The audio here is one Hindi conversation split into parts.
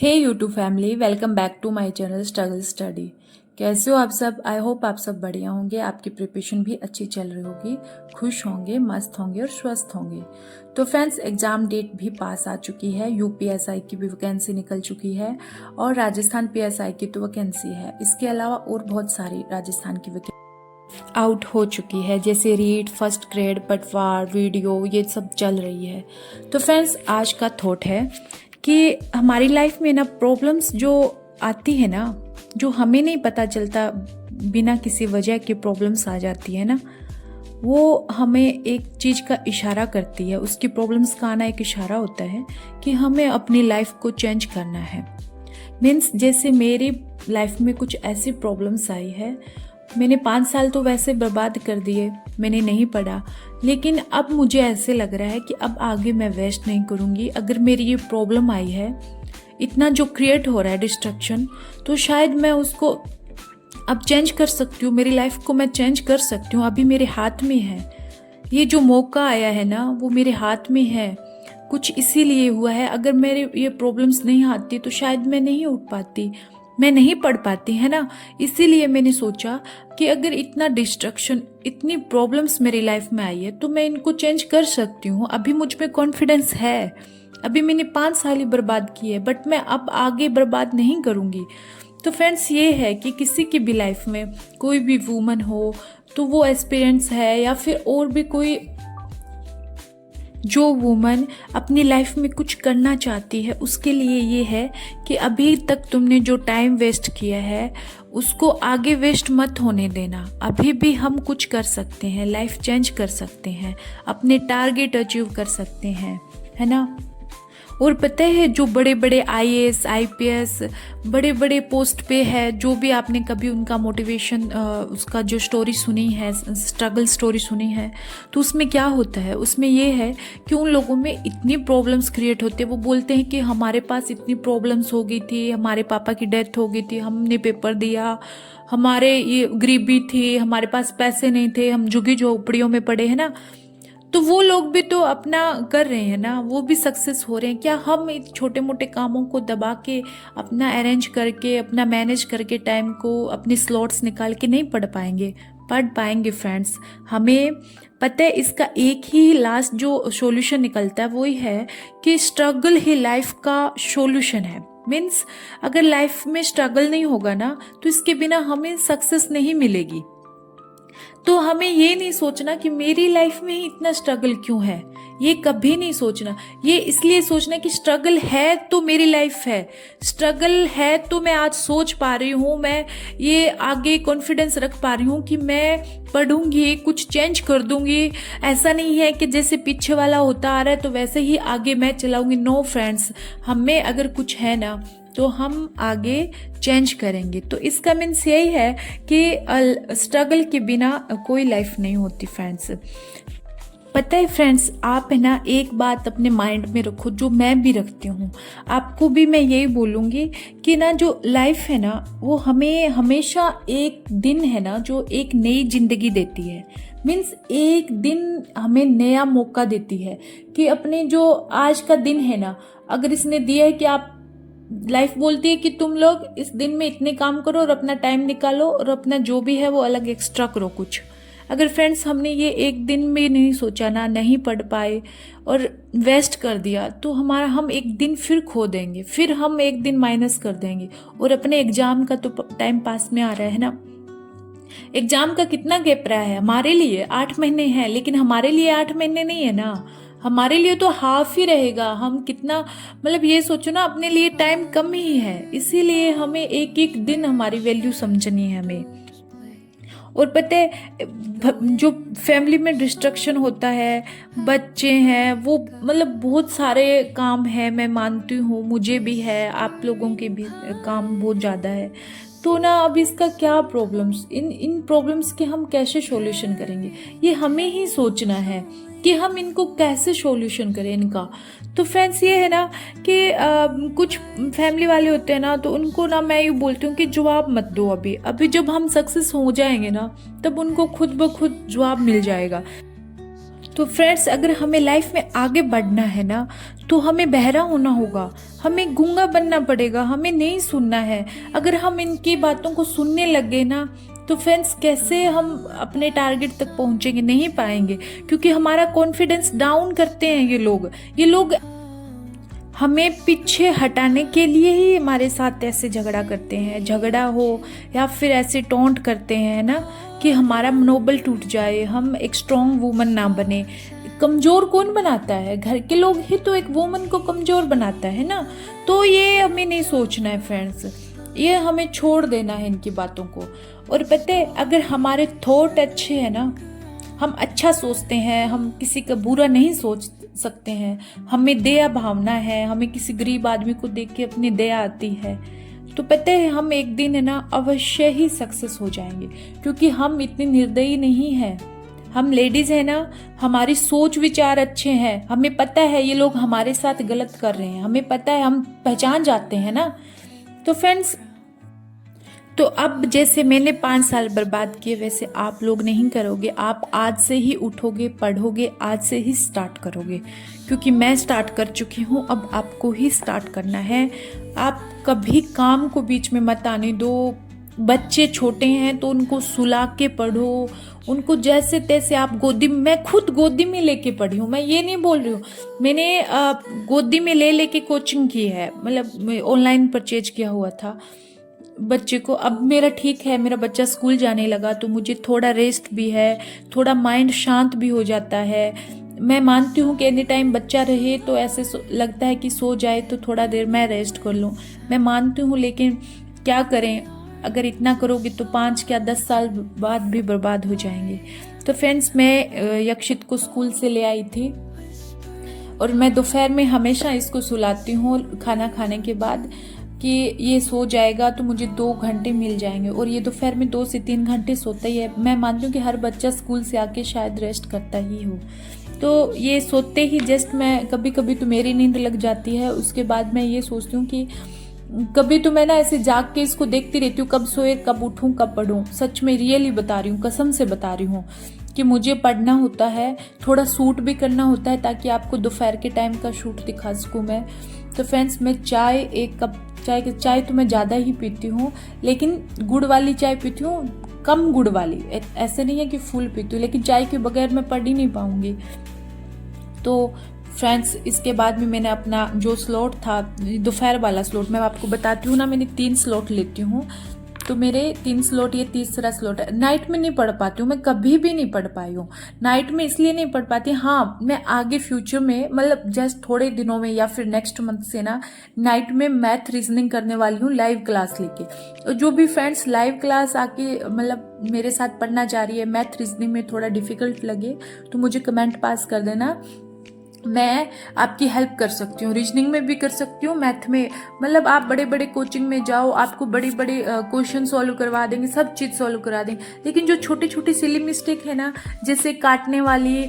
Hey YouTube family, welcome back to my channel struggle study. कैसे हो आप सब? आई होप आप सब बढ़िया होंगे, आपकी प्रिपरेशन भी अच्छी चल रही होगी, खुश होंगे, मस्त होंगे और स्वस्थ होंगे। तो फ्रेंड्स, एग्जाम डेट भी पास आ चुकी है, यूपीएसआई की भी वैकेंसी निकल चुकी है और राजस्थान पीएसआई की तो वैकेंसी है। इसके अलावा और बहुत सारी राजस्थान की वैकेंसी आउट हो चुकी है, जैसे रीड, फर्स्ट ग्रेड, पटवार, वीडियो, ये सब चल रही है। तो फ्रेंड्स, आज का थॉट है कि हमारी लाइफ में ना प्रॉब्लम्स जो आती है ना, जो हमें नहीं पता चलता, बिना किसी वजह के प्रॉब्लम्स आ जाती है ना, वो हमें एक चीज़ का इशारा करती है। उसकी प्रॉब्लम्स का आना एक इशारा होता है कि हमें अपनी लाइफ को चेंज करना है। मीन्स जैसे मेरी लाइफ में कुछ ऐसी प्रॉब्लम्स आई है, मैंने 5 साल तो वैसे बर्बाद कर दिए, मैंने नहीं पढ़ा, लेकिन अब मुझे ऐसे लग रहा है कि अब आगे मैं वेस्ट नहीं करूँगी। अगर मेरी ये प्रॉब्लम आई है, इतना जो क्रिएट हो रहा है डिस्ट्रक्शन, तो शायद मैं उसको अब चेंज कर सकती हूँ, मेरी लाइफ को मैं चेंज कर सकती हूँ। अभी मेरे हाथ में है, ये जो मौका आया है ना, वो मेरे हाथ में है। कुछ इसीलिए हुआ है, अगर मेरे ये प्रॉब्लम्स नहीं आती तो शायद मैं नहीं उठ पाती, मैं नहीं पढ़ पाती, है ना। इसीलिए मैंने सोचा कि अगर इतना डिस्ट्रक्शन, इतनी प्रॉब्लम्स मेरी लाइफ में आई है, तो मैं इनको चेंज कर सकती हूँ। अभी मुझ में कॉन्फिडेंस है, अभी मैंने 5 साल ही बर्बाद किए, बट मैं अब आगे बर्बाद नहीं करूँगी। तो फ्रेंड्स, ये है कि किसी की भी लाइफ में कोई भी वूमन हो, तो वो एक्सपीरियंस है, या फिर और भी कोई जो वुमन अपनी लाइफ में कुछ करना चाहती है, उसके लिए ये है कि अभी तक तुमने जो टाइम वेस्ट किया है, उसको आगे वेस्ट मत होने देना। अभी भी हम कुछ कर सकते हैं, लाइफ चेंज कर सकते हैं, अपने टारगेट अचीव कर सकते हैं, है ना। और पता है, जो बड़े बड़े आईएएस, आईपीएस, बड़े बड़े पोस्ट पे है, जो भी आपने कभी उनका मोटिवेशन, उसका जो स्टोरी सुनी है, स्ट्रगल स्टोरी सुनी है, तो उसमें क्या होता है, उसमें ये है कि उन लोगों में इतनी प्रॉब्लम्स क्रिएट होते हैं। वो बोलते हैं कि हमारे पास इतनी प्रॉब्लम्स हो गई थी, हमारे पापा की डेथ हो गई थी, हमने पेपर दिया, हमारे ये गरीबी थी, हमारे पास पैसे नहीं थे, हम झुग्गी झोपड़ियों में पड़े, है ना। तो वो लोग भी तो अपना कर रहे हैं ना, वो भी सक्सेस हो रहे हैं। क्या हम छोटे मोटे कामों को दबा के, अपना अरेंज करके, अपना मैनेज करके, टाइम को, अपनी स्लॉट्स निकाल के नहीं पढ़ पाएंगे? पढ़ पाएंगे फ्रेंड्स। हमें पता है, इसका एक ही लास्ट जो सॉल्यूशन निकलता है, वो ही है कि स्ट्रगल ही लाइफ का सॉल्यूशन है। मीन्स अगर लाइफ में स्ट्रगल नहीं होगा ना, तो इसके बिना हमें सक्सेस नहीं मिलेगी। तो हमें ये नहीं सोचना कि मेरी लाइफ में ही इतना स्ट्रगल क्यों है, ये कभी नहीं सोचना। ये इसलिए सोचना कि स्ट्रगल है तो मेरी लाइफ है, स्ट्रगल है तो मैं आज सोच पा रही हूँ, मैं ये आगे कॉन्फिडेंस रख पा रही हूँ कि मैं पढ़ूंगी, कुछ चेंज कर दूंगी। ऐसा नहीं है कि जैसे पीछे वाला होता आ रहा है तो वैसे ही आगे मैं चलाऊंगी। नो फ्रेंड्स, हमें अगर कुछ है ना, तो हम आगे चेंज करेंगे। तो इसका मीन्स यही है कि स्ट्रगल के बिना कोई लाइफ नहीं होती फ्रेंड्स। पता है फ्रेंड्स, आप है ना, एक बात अपने माइंड में रखो, जो मैं भी रखती हूँ, आपको भी मैं यही बोलूँगी कि ना, जो लाइफ है ना, वो हमें हमेशा एक दिन है ना, जो एक नई जिंदगी देती है। मीन्स एक दिन हमें नया मौका देती है कि अपने जो आज का दिन है ना, अगर इसने दिया है कि आप, लाइफ बोलती है कि तुम लोग इस दिन में इतने काम करो और अपना टाइम निकालो और अपना जो भी है वो अलग एक्स्ट्रा करो कुछ। अगर फ्रेंड्स हमने ये एक दिन में नहीं सोचा ना, नहीं पढ़ पाए और वेस्ट कर दिया, तो हम एक दिन फिर खो देंगे, फिर हम एक दिन माइनस कर देंगे। और अपने एग्जाम का तो टाइम पास में आ रहा है ना, एग्जाम का कितना गैप रहा है हमारे लिए? 8 महीने हैं, लेकिन हमारे लिए 8 महीने नहीं है ना, हमारे लिए तो हाफ ही रहेगा। हम कितना, मतलब ये सोचो ना, अपने लिए टाइम कम ही है। इसीलिए हमें एक एक दिन हमारी वैल्यू समझनी है हमें। और पता है, जो फैमिली में डिस्ट्रक्शन होता है, बच्चे हैं, वो मतलब बहुत सारे काम है, मैं मानती हूँ, मुझे भी है, आप लोगों के भी काम बहुत ज़्यादा है। तो ना, अब इसका क्या प्रॉब्लम्स, इन प्रॉब्लम्स के हम कैसे सॉल्यूशन करेंगे, ये हमें ही सोचना है कि हम इनको कैसे सॉल्यूशन करें इनका। तो फ्रेंड्स, ये है ना कि कुछ फैमिली वाले होते हैं ना, तो उनको ना मैं ये बोलती हूँ कि जवाब मत दो। अभी जब हम सक्सेस हो जाएंगे ना, तब उनको खुद ब खुद जवाब मिल जाएगा। तो फ्रेंड्स, अगर हमें लाइफ में आगे बढ़ना है ना, तो हमें बहरा होना होगा, हमें गूंगा बनना पड़ेगा, हमें नहीं सुनना है। अगर हम इनकी बातों को सुनने लग गए ना, तो फ्रेंड्स कैसे हम अपने टारगेट तक पहुंचेंगे? नहीं पाएंगे, क्योंकि हमारा कॉन्फिडेंस डाउन करते हैं ये लोग हमें पीछे हटाने के लिए ही हमारे साथ ऐसे झगड़ा करते हैं, झगड़ा हो या फिर ऐसे टोंट करते हैं ना, कि हमारा मनोबल टूट जाए, हम एक स्ट्रॉन्ग वुमन ना बने। कमज़ोर कौन बनाता है? घर के लोग ही तो एक वुमन को कमज़ोर बनाता है ना। तो ये हमें नहीं सोचना है फ्रेंड्स, ये हमें छोड़ देना है इनकी बातों को। और पता है, अगर हमारे थॉट अच्छे हैं ना, हम अच्छा सोचते हैं, हम किसी का बुरा नहीं सोच सकते हैं, हमें दया भावना है, हमें किसी गरीब आदमी को देख के अपनी दया आती है, तो पता है हम एक दिन है ना अवश्य ही सक्सेस हो जाएंगे। क्योंकि हम इतनी निर्दयी नहीं है, हम लेडीज है ना, हमारी सोच विचार अच्छे हैं, हमें पता है ये लोग हमारे साथ गलत कर रहे हैं, हमें पता है, हम पहचान जाते हैं ना। तो फ्रेंड्स, तो अब जैसे मैंने 5 साल बर्बाद किए, वैसे आप लोग नहीं करोगे। आप आज से ही उठोगे, पढ़ोगे, आज से ही स्टार्ट करोगे, क्योंकि मैं स्टार्ट कर चुकी हूँ, अब आपको ही स्टार्ट करना है। आप कभी काम को बीच में मत आने दो। बच्चे छोटे हैं तो उनको सुला के पढ़ो, उनको जैसे तैसे आप गोदी में, मैं खुद गोदी में लेके पढ़ी हूँ, मैं ये नहीं बोल रही हूँ, मैंने गोदी में लेके कोचिंग की है, मतलब ऑनलाइन परचेज किया हुआ था बच्चे को। अब मेरा ठीक है, मेरा बच्चा स्कूल जाने लगा, तो मुझे थोड़ा रेस्ट भी है, थोड़ा माइंड शांत भी हो जाता है। मैं मानती हूँ कि एनी टाइम बच्चा रहे तो ऐसे लगता है कि सो जाए तो थोड़ा देर मैं रेस्ट कर लूँ, मैं मानती हूँ। लेकिन क्या करें, अगर इतना करोगे तो 5 या 10 साल बाद भी बर्बाद हो जाएंगे। तो फ्रेंड्स, मैं यक्षित को स्कूल से ले आई थी, और मैं दोपहर में हमेशा इसको सुलाती हूँ खाना खाने के बाद, कि ये सो जाएगा तो मुझे 2 घंटे मिल जाएंगे, और ये दोपहर में 2 से 3 घंटे सोता ही है। मैं मानती हूँ कि हर बच्चा स्कूल से आके शायद रेस्ट करता ही हो, तो ये सोते ही जस्ट, मैं कभी कभी तो मेरी नींद लग जाती है, उसके बाद मैं ये सोचती हूँ कि कभी तो मैं ना ऐसे जाग के इसको देखती रहती हूँ, कब सोए, कब उठूँ, कब पढ़ूँ। सच में रियली बता रही हूँ, कसम से बता रही हूँ कि मुझे पढ़ना होता है, थोड़ा शूट भी करना होता है, ताकि आपको दोपहर के टाइम का शूट दिखा सकूँ मैं। तो फ्रेंड्स, मैं चाय, 1 कप चाय तो मैं ज़्यादा ही पीती हूँ, लेकिन गुड़ वाली चाय पीती हूँ, कम गुड़ वाली, ऐसे नहीं है कि फुल पीती हूँ, लेकिन चाय के बगैर मैं पढ़ ही नहीं पाऊँगी। तो फ्रेंड्स, इसके बाद में मैंने अपना जो स्लॉट था, दोपहर वाला स्लॉट, मैं आपको बताती हूँ ना, मैंने 3 स्लॉट लेती हूँ, तो मेरे 3 स्लॉट, ये तीसरा स्लॉट है। नाइट में नहीं पढ़ पाती हूँ, मैं कभी भी नहीं पढ़ पाई हूँ नाइट में, इसलिए नहीं पढ़ पाती। हाँ, मैं आगे फ्यूचर में, मतलब जस्ट थोड़े दिनों में या फिर नेक्स्ट मंथ से ना, नाइट में मैथ रीजनिंग करने वाली हूँ लाइव क्लास लेके। तो जो भी फ्रेंड्स लाइव क्लास आके मतलब मेरे साथ पढ़ना चाह रही है, मैथ रीजनिंग में थोड़ा डिफिकल्ट लगे तो मुझे कमेंट पास कर देना, मैं आपकी हेल्प कर सकती हूँ। रीजनिंग में भी कर सकती हूँ, मैथ में, मतलब आप बड़े बड़े कोचिंग में जाओ, आपको बड़े बड़े क्वेश्चन सॉल्व करवा देंगे, सब चीज़ सॉल्व करा देंगे। लेकिन जो छोटी छोटी सिली मिस्टेक है ना, जैसे काटने वाली,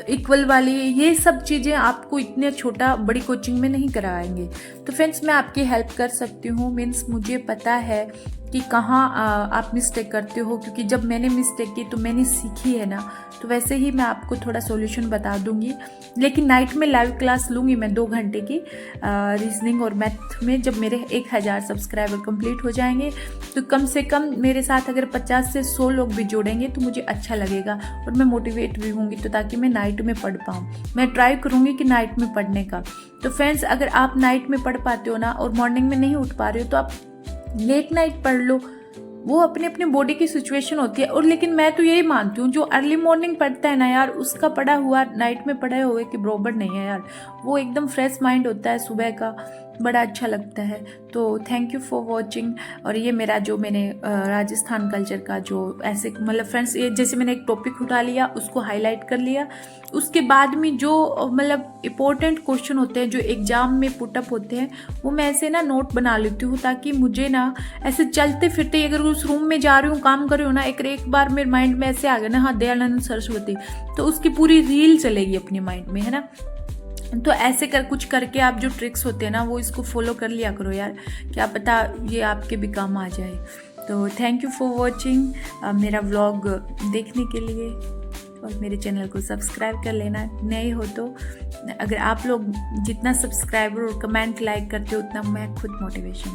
इक्वल वाली, ये सब चीज़ें आपको इतने छोटा बड़ी कोचिंग में नहीं कराएंगे। तो फ्रेंड्स, मैं आपकी हेल्प कर सकती हूँ, मीन्स मुझे पता है कि कहाँ आप मिस्टेक करते हो, क्योंकि जब मैंने मिस्टेक की तो मैंने सीखी है ना, तो वैसे ही मैं आपको थोड़ा सॉल्यूशन बता दूंगी। लेकिन नाइट में लाइव क्लास लूँगी मैं 2 घंटे की रीजनिंग और मैथ में। जब मेरे 1000 सब्सक्राइबर कंप्लीट हो जाएंगे तो कम से कम मेरे साथ अगर 50 से 100 लोग भी जुड़ेंगे तो मुझे अच्छा लगेगा, और मैं मोटिवेट भी होंगी, तो ताकि मैं नाइट में पढ़ पाऊँ। मैं ट्राई करूँगी कि नाइट में पढ़ने का। तो फ्रेंड्स, अगर आप नाइट में पढ़ पाते हो ना और मॉर्निंग में नहीं उठ पा रहे हो, तो आप लेट नाइट पढ़ लो, वो अपनी अपनी बॉडी की सिचुएशन होती है। और लेकिन मैं तो यही मानती हूँ, जो अर्ली मॉर्निंग पढ़ता है ना यार, उसका पढ़ा हुआ नाइट में पढ़े हुए के बराबर नहीं है यार, वो एकदम फ्रेश माइंड होता है सुबह का, बड़ा अच्छा लगता है। तो थैंक यू फॉर वॉचिंग। और ये मेरा जो मैंने राजस्थान कल्चर का जो ऐसे, मतलब फ्रेंड्स, ये जैसे मैंने एक टॉपिक उठा लिया, उसको हाईलाइट कर लिया, उसके बाद में जो मतलब इम्पोर्टेंट क्वेश्चन होते हैं जो एग्जाम में पुटअप होते हैं, वो मैं ऐसे ना नोट बना लेती हूँ, ताकि मुझे ना ऐसे चलते फिरते, अगर उस रूम में जा रही हूँ, काम कर रही हूँ ना, एक बार मेरे माइंड में ऐसे आ गया ना, हाँ दयानंद सरस्वती, तो उसकी पूरी रील चलेगी अपने माइंड में, है ना। तो ऐसे कुछ करके आप जो ट्रिक्स होते हैं ना, वो इसको फॉलो कर लिया करो यार, क्या पता ये आपके भी काम आ जाए। तो थैंक यू फॉर वॉचिंग मेरा व्लॉग देखने के लिए, और मेरे चैनल को सब्सक्राइब कर लेना। नए हो तो अगर आप लोग जितना सब्सक्राइबर और कमेंट लाइक करते हो उतना मैं खुद मोटिवेशन